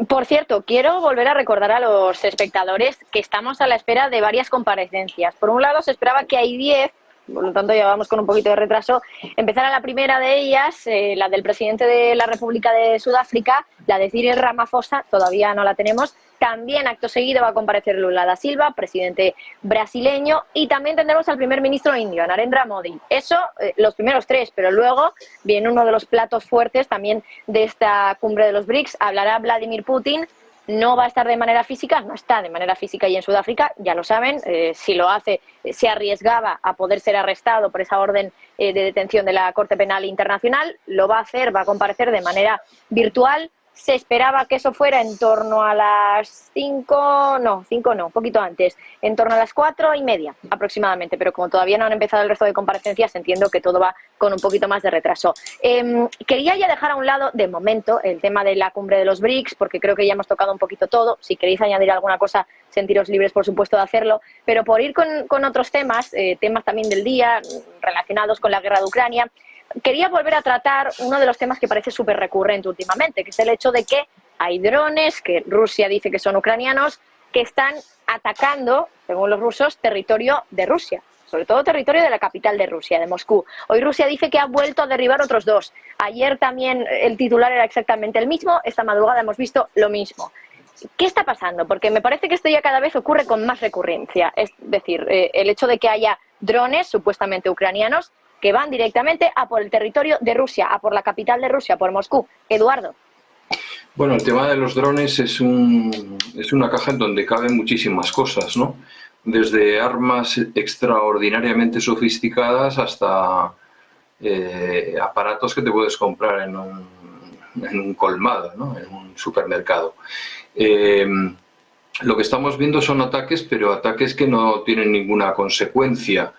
Por cierto, quiero volver a recordar a los espectadores que estamos a la espera de varias comparecencias. Por un lado, se esperaba que hay 10 por lo tanto ya vamos con un poquito de retraso. Empezará la primera de ellas, la del presidente de la República de Sudáfrica, la de Cyril Ramaphosa, todavía no la tenemos. También acto seguido va a comparecer Lula da Silva, presidente brasileño, y también tendremos al primer ministro indio, Narendra Modi. Eso, los primeros tres, pero luego viene uno de los platos fuertes también de esta cumbre de los BRICS. Hablará Vladimir Putin. No va a estar de manera física, no está de manera física ahí en Sudáfrica, ya lo saben. Si lo hace, se arriesgaba a poder ser arrestado por esa orden de detención de la Corte Penal Internacional. Lo va a hacer, va a comparecer de manera virtual. Se esperaba que eso fuera en torno a las 5 no, un poquito antes, en torno a las 4:30 aproximadamente, pero como todavía no han empezado el resto de comparecencias, entiendo que todo va con un poquito más de retraso. Quería ya dejar a un lado, de momento, el tema de la cumbre de los BRICS, porque creo que ya hemos tocado un poquito todo. Si queréis añadir alguna cosa, sentiros libres, por supuesto, de hacerlo, pero por ir con otros temas, temas también del día, relacionados con la guerra de Ucrania, quería volver a tratar uno de los temas que parece súper recurrente últimamente, que es el hecho de que hay drones, que Rusia dice que son ucranianos, que están atacando, según los rusos, territorio de Rusia, sobre todo territorio de la capital de Rusia, de Moscú. Hoy Rusia dice que ha vuelto a derribar otros dos. Ayer también el titular era exactamente el mismo, esta madrugada hemos visto lo mismo. ¿Qué está pasando? Porque me parece que esto ya cada vez ocurre con más recurrencia. Es decir, el hecho de que haya drones supuestamente ucranianos que van directamente a por el territorio de Rusia, a por la capital de Rusia, por Moscú. Eduardo. Bueno, el tema de los drones es una caja en donde caben muchísimas cosas, ¿no? Desde armas extraordinariamente sofisticadas hasta aparatos que te puedes comprar en un colmado, ¿no? En un supermercado. Lo que estamos viendo son ataques, pero ataques que no tienen ninguna consecuencia.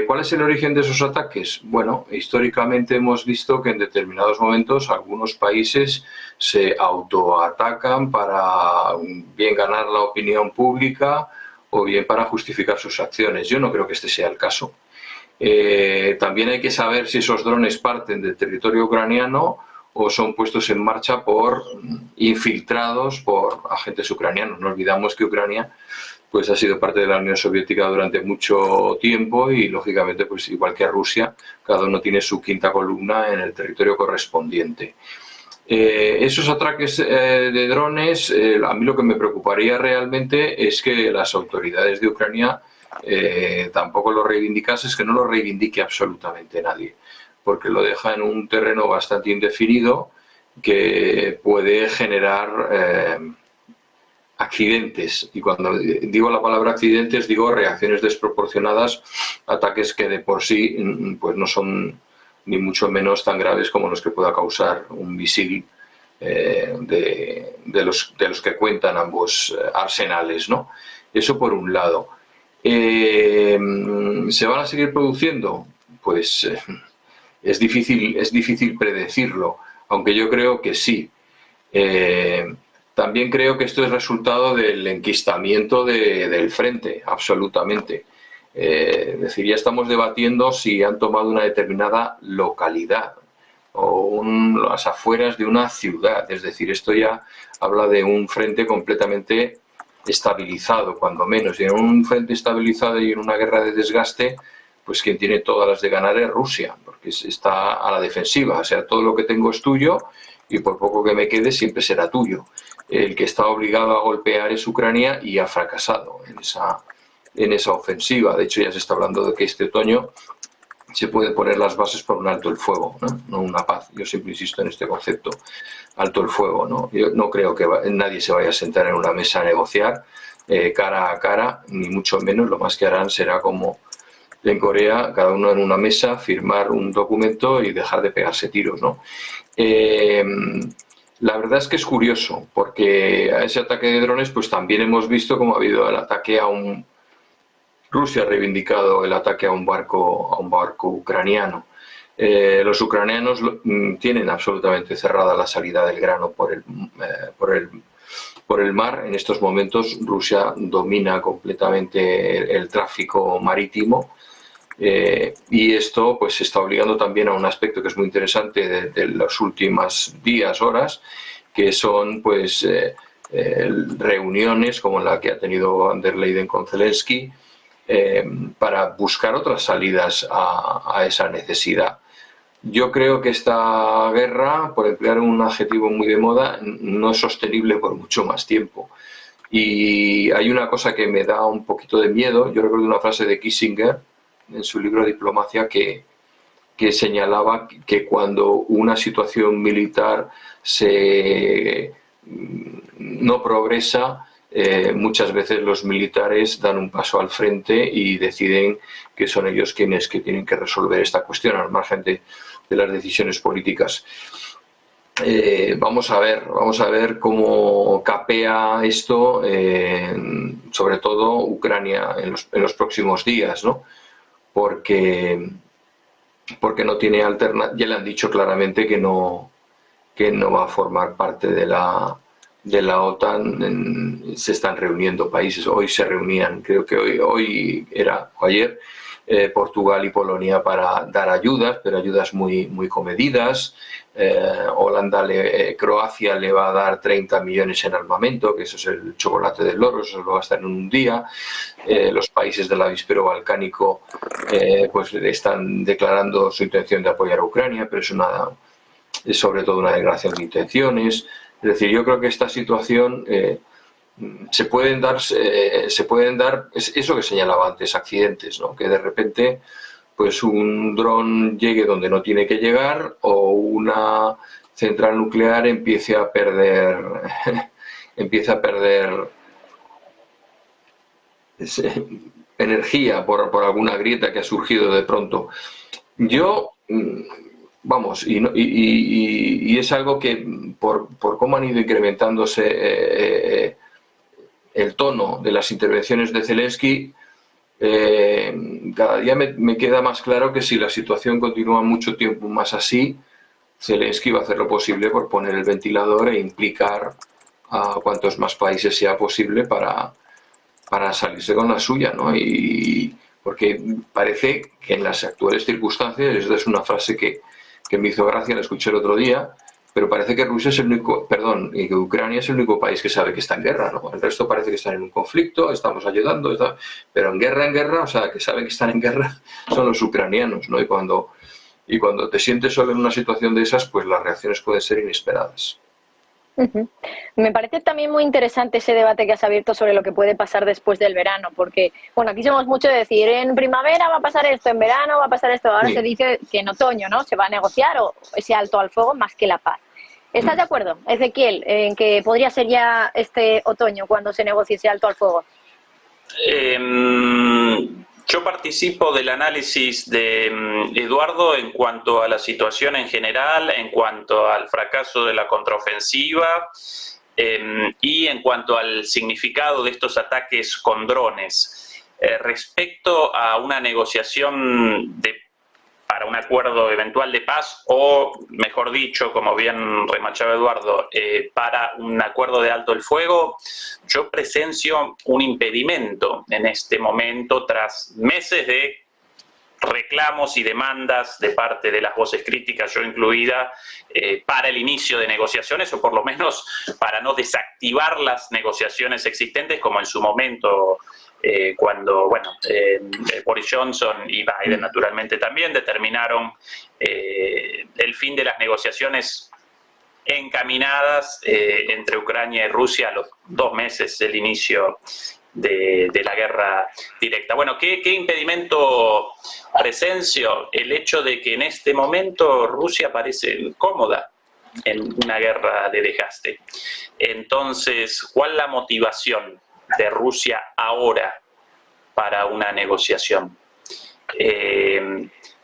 ¿Cuál es el origen de esos ataques? Bueno, históricamente hemos visto que en determinados momentos algunos países se autoatacan para bien ganar la opinión pública o bien para justificar sus acciones. Yo no creo que este sea el caso. También hay que saber si esos drones parten del territorio ucraniano o son puestos en marcha por infiltrados por agentes ucranianos. No olvidamos que Ucrania pues ha sido parte de la Unión Soviética durante mucho tiempo y, lógicamente, pues igual que Rusia, cada uno tiene su quinta columna en el territorio correspondiente. Esos ataques de drones, a mí lo que me preocuparía realmente es que las autoridades de Ucrania tampoco lo reivindicasen, es que no lo reivindique absolutamente nadie, porque lo deja en un terreno bastante indefinido que puede generar accidentes, y cuando digo la palabra accidentes digo reacciones desproporcionadas, ataques que de por sí pues no son ni mucho menos tan graves como los que pueda causar un misil de los que cuentan ambos arsenales, ¿no? Eso por un lado. ¿Se van a seguir produciendo? Pues es difícil predecirlo, aunque yo creo que sí. También creo que esto es resultado del enquistamiento del frente, absolutamente. Es decir, ya estamos debatiendo si han tomado una determinada localidad o las afueras de una ciudad. Es decir, esto ya habla de un frente completamente estabilizado, cuando menos. Y en un frente estabilizado y en una guerra de desgaste, pues quien tiene todas las de ganar es Rusia, porque está a la defensiva. O sea, todo lo que tengo es tuyo y por poco que me quede siempre será tuyo. El que está obligado a golpear es Ucrania y ha fracasado en esa ofensiva. De hecho, ya se está hablando de que este otoño se puede poner las bases para un alto el fuego, no una paz. Yo siempre insisto en este concepto, alto el fuego, ¿no? Yo no creo que nadie se vaya a sentar en una mesa a negociar cara a cara, ni mucho menos. Lo más que harán será como en Corea, cada uno en una mesa, firmar un documento y dejar de pegarse tiros, ¿no? La verdad es que es curioso, porque a ese ataque de drones pues también hemos visto cómo ha habido el ataque Rusia ha reivindicado el ataque a un barco ucraniano. Los ucranianos tienen absolutamente cerrada la salida del grano por el mar. En estos momentos Rusia domina completamente el tráfico marítimo. Y esto pues está obligando también a un aspecto que es muy interesante de los últimos días, horas, que son pues reuniones como la que ha tenido Van der Leyen con Zelensky, para buscar otras salidas a esa necesidad. Yo creo que esta guerra, por emplear un adjetivo muy de moda, no es sostenible por mucho más tiempo. Y hay una cosa que me da un poquito de miedo. Yo recuerdo una frase de Kissinger en su libro Diplomacia que señalaba que cuando una situación militar no progresa, muchas veces los militares dan un paso al frente y deciden que son ellos quienes que tienen que resolver esta cuestión, al margen de las decisiones políticas. Vamos a ver cómo capea esto, sobre todo Ucrania en los próximos días, ¿no? Porque no tiene alternativa. Ya le han dicho claramente que no va a formar parte de la OTAN. Se están reuniendo países, hoy se reunían, creo que hoy era o ayer, Portugal y Polonia para dar ayudas, pero ayudas muy, muy comedidas. Croacia le va a dar 30 millones en armamento, que eso es el chocolate del loro, eso lo gastan en un día. Los países del avispero balcánico pues están declarando su intención de apoyar a Ucrania, pero es sobre todo una declaración de intenciones. Es decir, yo creo que esta situación se pueden dar eso que señalaba antes, accidentes, ¿no? Que de repente pues un dron llegue donde no tiene que llegar, o una central nuclear empiece a perder energía por alguna grieta que ha surgido de pronto. Vamos, y es algo que por cómo han ido incrementándose el tono de las intervenciones de Zelensky, cada día me queda más claro que si la situación continúa mucho tiempo más así, Zelensky va a hacer lo posible por poner el ventilador e implicar a cuantos más países sea posible para salirse con la suya, ¿no? Y porque parece que en las actuales circunstancias, esta es una frase que me hizo gracia, la escuché el otro día, pero parece que Rusia es el único, y que Ucrania es el único país que sabe que está en guerra, ¿no? El resto parece que están en un conflicto, estamos ayudando, pero en guerra, o sea, que saben que están en guerra son los ucranianos, ¿no? Y cuando te sientes solo en una situación de esas, pues las reacciones pueden ser inesperadas. Me parece también muy interesante ese debate que has abierto sobre lo que puede pasar después del verano, porque, bueno, aquí somos mucho de decir, en primavera va a pasar esto, en verano va a pasar esto, ahora sí. Se dice que en otoño, ¿no?, se va a negociar o ese alto al fuego más que la paz. ¿Estás de acuerdo, Ezequiel, en que podría ser ya este otoño cuando se negocie ese alto al fuego? Yo participo del análisis de Eduardo en cuanto a la situación en general, en cuanto al fracaso de la contraofensiva y en cuanto al significado de estos ataques con drones. Respecto a una negociación para un acuerdo eventual de paz, o mejor dicho, como bien remachaba Eduardo, para un acuerdo de alto el fuego, yo presencio un impedimento en este momento tras meses de reclamos y demandas de parte de las voces críticas, yo incluida, para el inicio de negociaciones, o por lo menos para no desactivar las negociaciones existentes, como en su momento cuando, bueno, Boris Johnson y Biden naturalmente también determinaron el fin de las negociaciones encaminadas entre Ucrania y Rusia a los 2 meses del inicio de la guerra directa. Bueno, ¿qué impedimento presencio? El hecho de que en este momento Rusia parece cómoda en una guerra de desgaste. Entonces, ¿cuál es la motivación de Rusia ahora para una negociación?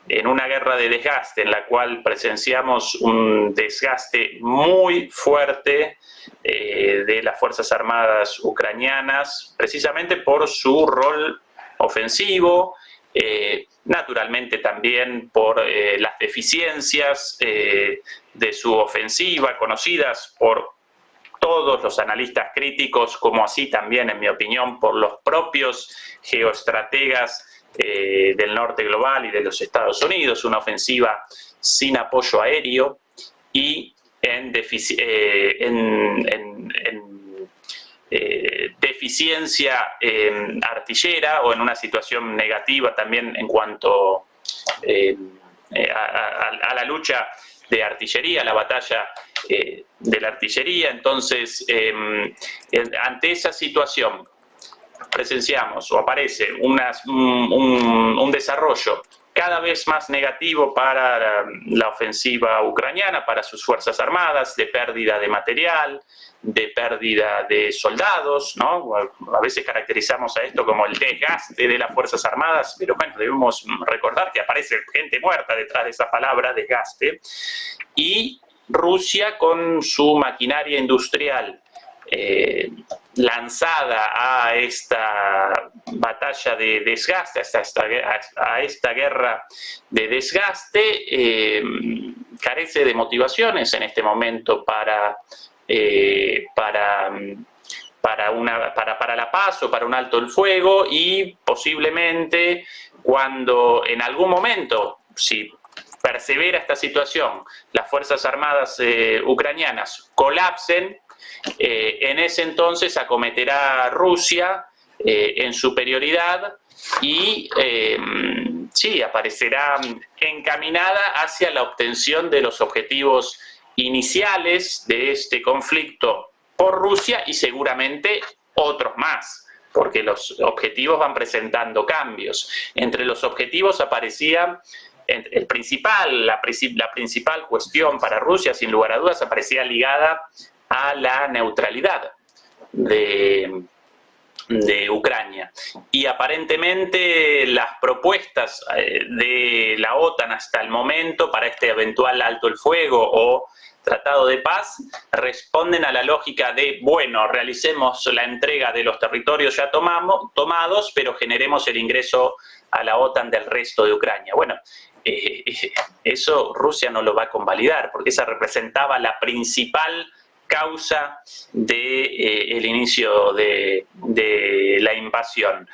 En una guerra de desgaste en la cual presenciamos un desgaste muy fuerte de las Fuerzas Armadas ucranianas, precisamente por su rol ofensivo, naturalmente también por las deficiencias de su ofensiva, conocidas por todos los analistas críticos, como así también, en mi opinión, por los propios geoestrategas del norte global y de los Estados Unidos, una ofensiva sin apoyo aéreo y deficiencia deficiencia artillera o en una situación negativa también en cuanto a la lucha de artillería, la batalla de la artillería. Entonces, ante esa situación presenciamos o aparece un desarrollo cada vez más negativo para la ofensiva ucraniana, para sus fuerzas armadas, de pérdida de material, de pérdida de soldados, ¿no? A veces caracterizamos a esto como el desgaste de las fuerzas armadas, pero bueno, debemos recordar que aparece gente muerta detrás de esa palabra, desgaste, y Rusia con su maquinaria industrial lanzada a esta batalla de desgaste, a esta guerra de desgaste, carece de motivaciones en este momento para la paz o para un alto el fuego, y posiblemente cuando en algún momento, si persevera esta situación, las Fuerzas Armadas ucranianas colapsen, en ese entonces acometerá Rusia en superioridad y sí, aparecerá encaminada hacia la obtención de los objetivos iniciales de este conflicto por Rusia y seguramente otros más, porque los objetivos van presentando cambios. Entre los objetivos aparecía la principal cuestión para Rusia, sin lugar a dudas, aparecía ligada a la neutralidad de Ucrania. Y aparentemente las propuestas de la OTAN hasta el momento para este eventual alto el fuego o tratado de paz responden a la lógica de, bueno, realicemos la entrega de los territorios ya tomados, pero generemos el ingreso a la OTAN del resto de Ucrania. Bueno, eso Rusia no lo va a convalidar, porque esa representaba la principal causa del inicio de la invasión.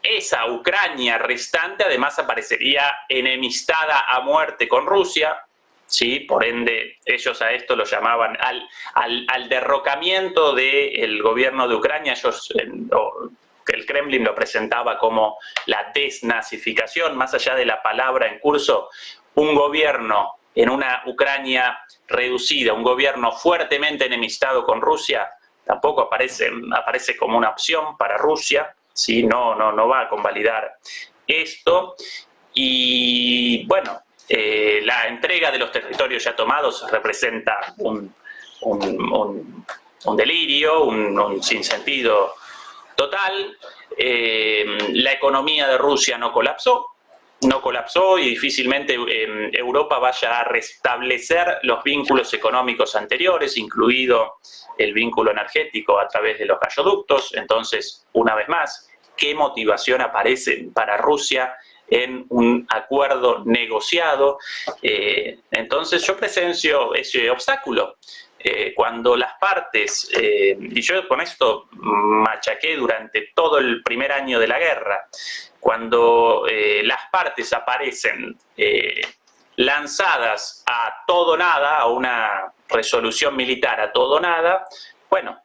Esa Ucrania restante además aparecería enemistada a muerte con Rusia, ¿sí? Por ende, ellos a esto lo llamaban al derrocamiento del gobierno de Ucrania. Ellos, el Kremlin lo presentaba como la desnazificación, más allá de la palabra en curso, un gobierno en una Ucrania reducida, un gobierno fuertemente enemistado con Rusia, tampoco aparece como una opción para Rusia, ¿sí? No va a convalidar esto. Y bueno, la entrega de los territorios ya tomados representa un delirio, un sinsentido total. La economía de Rusia no colapsó y difícilmente Europa vaya a restablecer los vínculos económicos anteriores, incluido el vínculo energético a través de los gasoductos. Entonces, una vez más, ¿qué motivación aparece para Rusia en un acuerdo negociado? Entonces yo presencio ese obstáculo. Cuando las partes, y yo con esto machaqué durante todo el primer año de la guerra, cuando las partes aparecen lanzadas a todo nada, a una resolución militar a todo nada, bueno,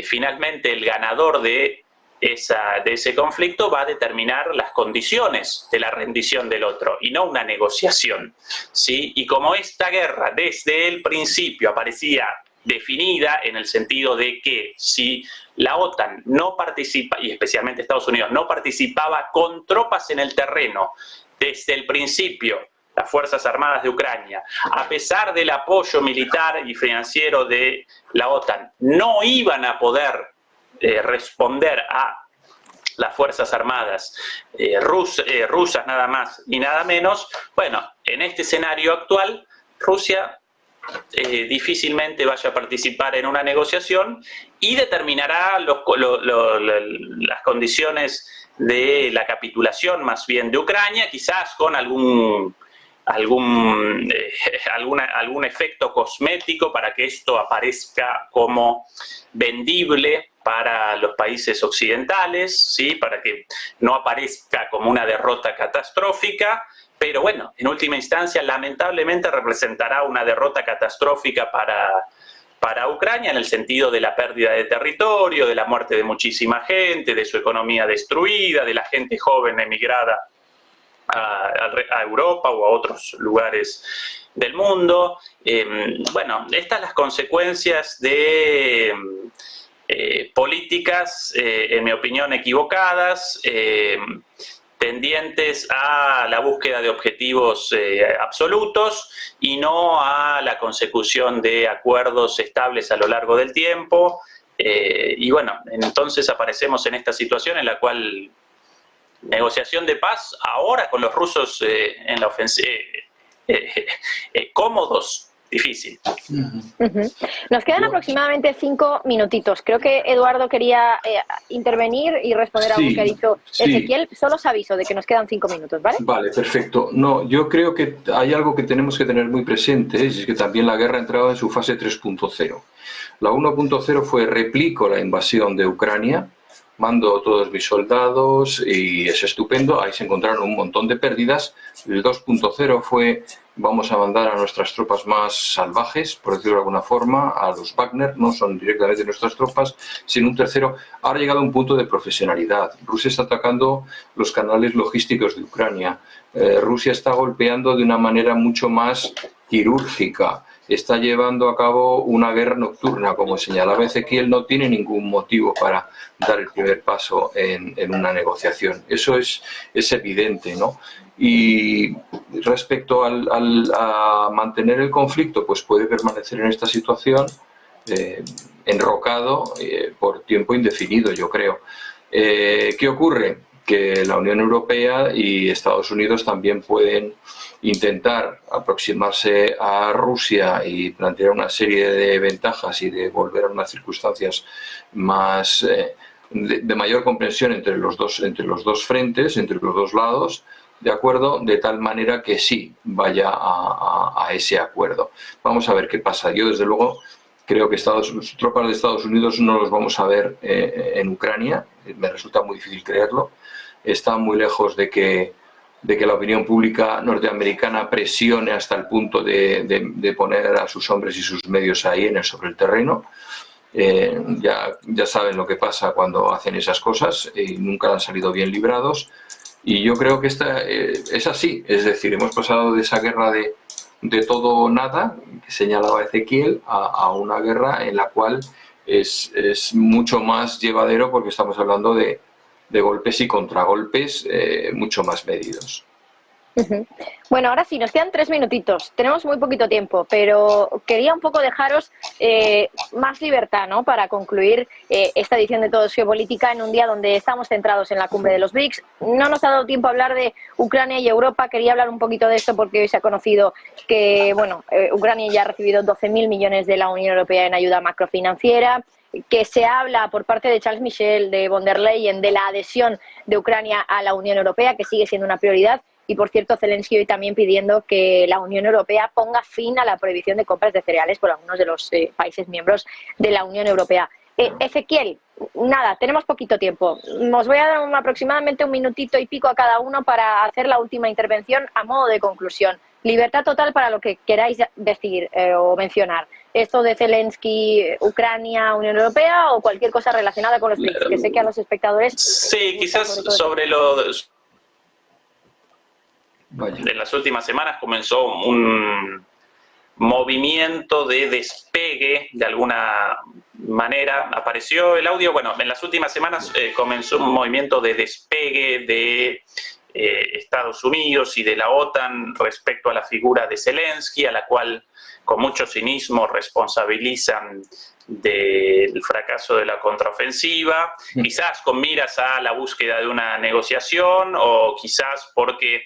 finalmente el ganador de ese conflicto va a determinar las condiciones de la rendición del otro y no una negociación, ¿sí? Y como esta guerra desde el principio aparecía definida en el sentido de que si la OTAN no participa, y especialmente Estados Unidos, no participaba con tropas en el terreno desde el principio, las Fuerzas Armadas de Ucrania, a pesar del apoyo militar y financiero de la OTAN, no iban a poder responder a las Fuerzas Armadas rusas nada más y nada menos. Bueno, en este escenario actual, Rusia difícilmente vaya a participar en una negociación y determinará las condiciones de la capitulación más bien de Ucrania, quizás con algún efecto cosmético para que esto aparezca como vendible para los países occidentales, ¿sí? Para que no aparezca como una derrota catastrófica, pero bueno, en última instancia lamentablemente representará una derrota catastrófica para para Ucrania en el sentido de la pérdida de territorio, de la muerte de muchísima gente, de su economía destruida, de la gente joven emigrada a Europa o a otros lugares del mundo. Bueno, estas las consecuencias de políticas, en mi opinión, equivocadas, tendientes a la búsqueda de objetivos absolutos y no a la consecución de acuerdos estables a lo largo del tiempo. Y bueno, entonces aparecemos en esta situación en la cual negociación de paz ahora con los rusos en la ofensiva, cómodos, difícil. Nos quedan aproximadamente 5 minutitos. Creo que Eduardo quería intervenir y responder a algo que ha dicho Ezequiel. Solo os aviso de que nos quedan 5 minutos, ¿vale? Vale, perfecto. No, yo creo que hay algo que tenemos que tener muy presente, y es que también la guerra ha entrado en su fase 3.0. La 1.0 fue replico la invasión de Ucrania, mando todos mis soldados y es estupendo, ahí se encontraron un montón de pérdidas. El 2.0 fue vamos a mandar a nuestras tropas más salvajes, por decirlo de alguna forma, a los Wagner, no son directamente nuestras tropas, sino un tercero. Ahora ha llegado a un punto de profesionalidad. Rusia está atacando los canales logísticos de Ucrania. Rusia está golpeando de una manera mucho más quirúrgica. Está llevando a cabo una guerra nocturna, como señalaba Ezequiel. No tiene ningún motivo para dar el primer paso en una negociación. Eso es evidente, ¿no? Y respecto a mantener el conflicto, pues puede permanecer en esta situación enrocado por tiempo indefinido, yo creo. ¿Qué ocurre? Que la Unión Europea y Estados Unidos también pueden intentar aproximarse a Rusia y plantear una serie de ventajas y de volver a unas circunstancias más de mayor comprensión entre los dos frentes, entre los dos lados, ¿de acuerdo? De tal manera que sí vaya a ese acuerdo. Vamos a ver qué pasa. Yo, desde luego, creo que tropas de Estados Unidos no los vamos a ver en Ucrania. Me resulta muy difícil creerlo. Está muy lejos de que la opinión pública norteamericana presione hasta el punto de poner a sus hombres y sus medios ahí sobre el terreno. Ya saben lo que pasa cuando hacen esas cosas y nunca han salido bien librados. Y yo creo que esta es así. Es decir, hemos pasado de esa guerra de todo o nada, que señalaba Ezequiel, a una guerra en la cual es mucho más llevadero porque estamos hablando de golpes y contragolpes mucho más medidos. Bueno, ahora sí, nos quedan 3 minutitos. Tenemos muy poquito tiempo, pero quería un poco dejaros más libertad, ¿no?, para concluir esta edición de Todo es Geopolítica en un día donde estamos centrados en la cumbre de los BRICS. No nos ha dado tiempo a hablar de Ucrania y Europa. Quería hablar un poquito de esto porque hoy se ha conocido que Ucrania ya ha recibido 12.000 millones de la Unión Europea en ayuda macrofinanciera, que se habla por parte de Charles Michel, de von der Leyen, de la adhesión de Ucrania a la Unión Europea, que sigue siendo una prioridad. Y, por cierto, Zelensky hoy también pidiendo que la Unión Europea ponga fin a la prohibición de compras de cereales por algunos de los países miembros de la Unión Europea. Ezequiel, nada, tenemos poquito tiempo. Os voy a dar aproximadamente 1 minutito y pico a cada uno para hacer la última intervención a modo de conclusión. Libertad total para lo que queráis decir o mencionar. Esto de Zelensky, Ucrania, Unión Europea o cualquier cosa relacionada con los BRICS, que sé que a los espectadores... Sí, quizás sobre en las últimas semanas comenzó un movimiento de despegue, de alguna manera. Apareció el audio, bueno, en las últimas semanas comenzó un movimiento de despegue de Estados Unidos y de la OTAN respecto a la figura de Zelensky, a la cual con mucho cinismo responsabilizan del fracaso de la contraofensiva, quizás con miras a la búsqueda de una negociación o quizás porque,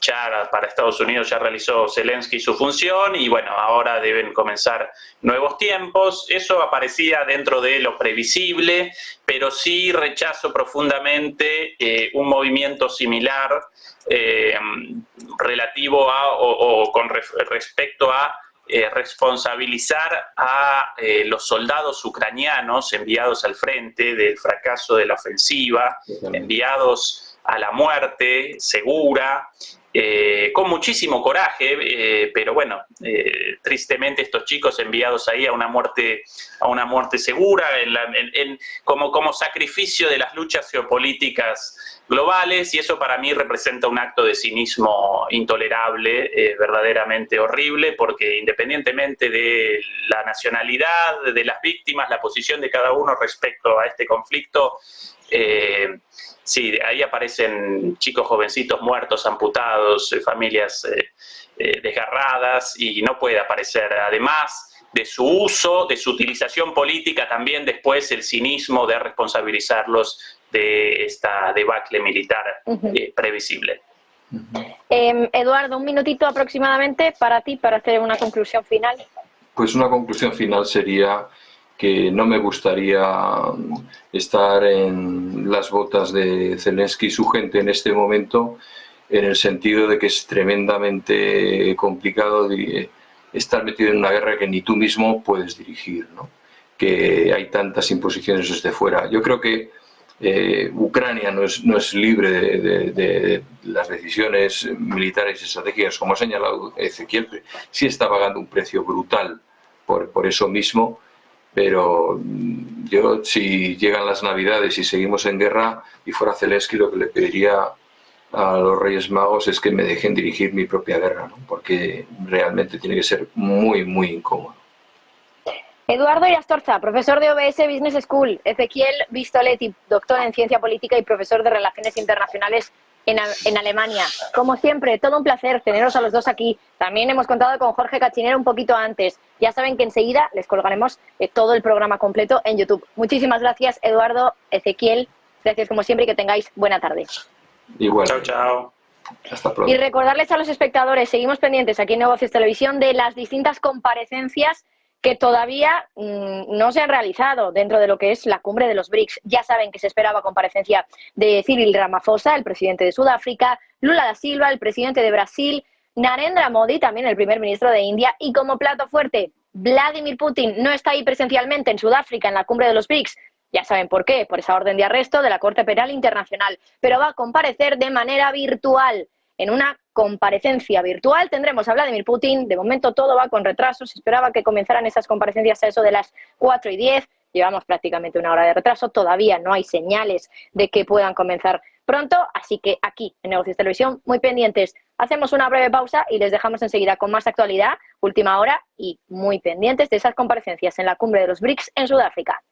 ya para Estados Unidos ya realizó Zelensky su función y bueno, ahora deben comenzar nuevos tiempos. Eso aparecía dentro de lo previsible, pero sí rechazo profundamente un movimiento similar relativo a o con respecto a responsabilizar a los soldados ucranianos enviados al frente del fracaso de la ofensiva, enviados a la muerte segura, con muchísimo coraje, pero bueno, tristemente estos chicos enviados ahí a una muerte segura, como sacrificio de las luchas geopolíticas globales, y eso para mí representa un acto de cinismo intolerable, verdaderamente horrible, porque independientemente de la nacionalidad de las víctimas, la posición de cada uno respecto a este conflicto, sí, ahí aparecen chicos jovencitos muertos, amputados, familias desgarradas, y no puede aparecer, además de su uso, de su utilización política, también después el cinismo de responsabilizarlos de esta debacle militar previsible. Eduardo, un minutito aproximadamente para ti, para hacer una conclusión final. Pues una conclusión final sería que no me gustaría estar en las botas de Zelensky y su gente en este momento, en el sentido de que es tremendamente complicado estar metido en una guerra que ni tú mismo puedes dirigir, ¿no? Que hay tantas imposiciones desde fuera. Yo creo que Ucrania no es libre de las decisiones militares y estratégicas, como ha señalado Ezequiel. Sí está pagando un precio brutal por eso mismo, pero yo, si llegan las Navidades y seguimos en guerra y fuera Zelensky, lo que le pediría a los Reyes Magos es que me dejen dirigir mi propia guerra, ¿no? Porque realmente tiene que ser muy, muy incómodo. Eduardo Irastorza, profesor de OBS Business School. Ezequiel Vistoletti, doctor en Ciencia Política y profesor de Relaciones Internacionales en Alemania. Como siempre, todo un placer teneros a los dos aquí. También hemos contado con Jorge Cachinero un poquito antes. Ya saben que enseguida les colgaremos todo el programa completo en YouTube. Muchísimas gracias, Eduardo, Ezequiel. Gracias como siempre y que tengáis buena tarde. Igual. Chao, chao. Hasta pronto. Y recordarles a los espectadores, seguimos pendientes aquí en Negocios Televisión de las distintas comparecencias que todavía no se han realizado dentro de lo que es la cumbre de los BRICS. Ya saben que se esperaba comparecencia de Cyril Ramaphosa, el presidente de Sudáfrica, Lula da Silva, el presidente de Brasil, Narendra Modi, también el primer ministro de India, y como plato fuerte, Vladimir Putin no está ahí presencialmente en Sudáfrica en la cumbre de los BRICS. Ya saben por qué, por esa orden de arresto de la Corte Penal Internacional, pero va a comparecer de manera virtual. En una comparecencia virtual tendremos a Vladimir Putin. De momento todo va con retraso. Se esperaba que comenzaran esas comparecencias a eso de las 4:10. Llevamos prácticamente una hora de retraso. Todavía no hay señales de que puedan comenzar pronto. Así que aquí, en Negocios Televisión, muy pendientes. Hacemos una breve pausa y les dejamos enseguida con más actualidad, última hora, y muy pendientes de esas comparecencias en la cumbre de los BRICS en Sudáfrica.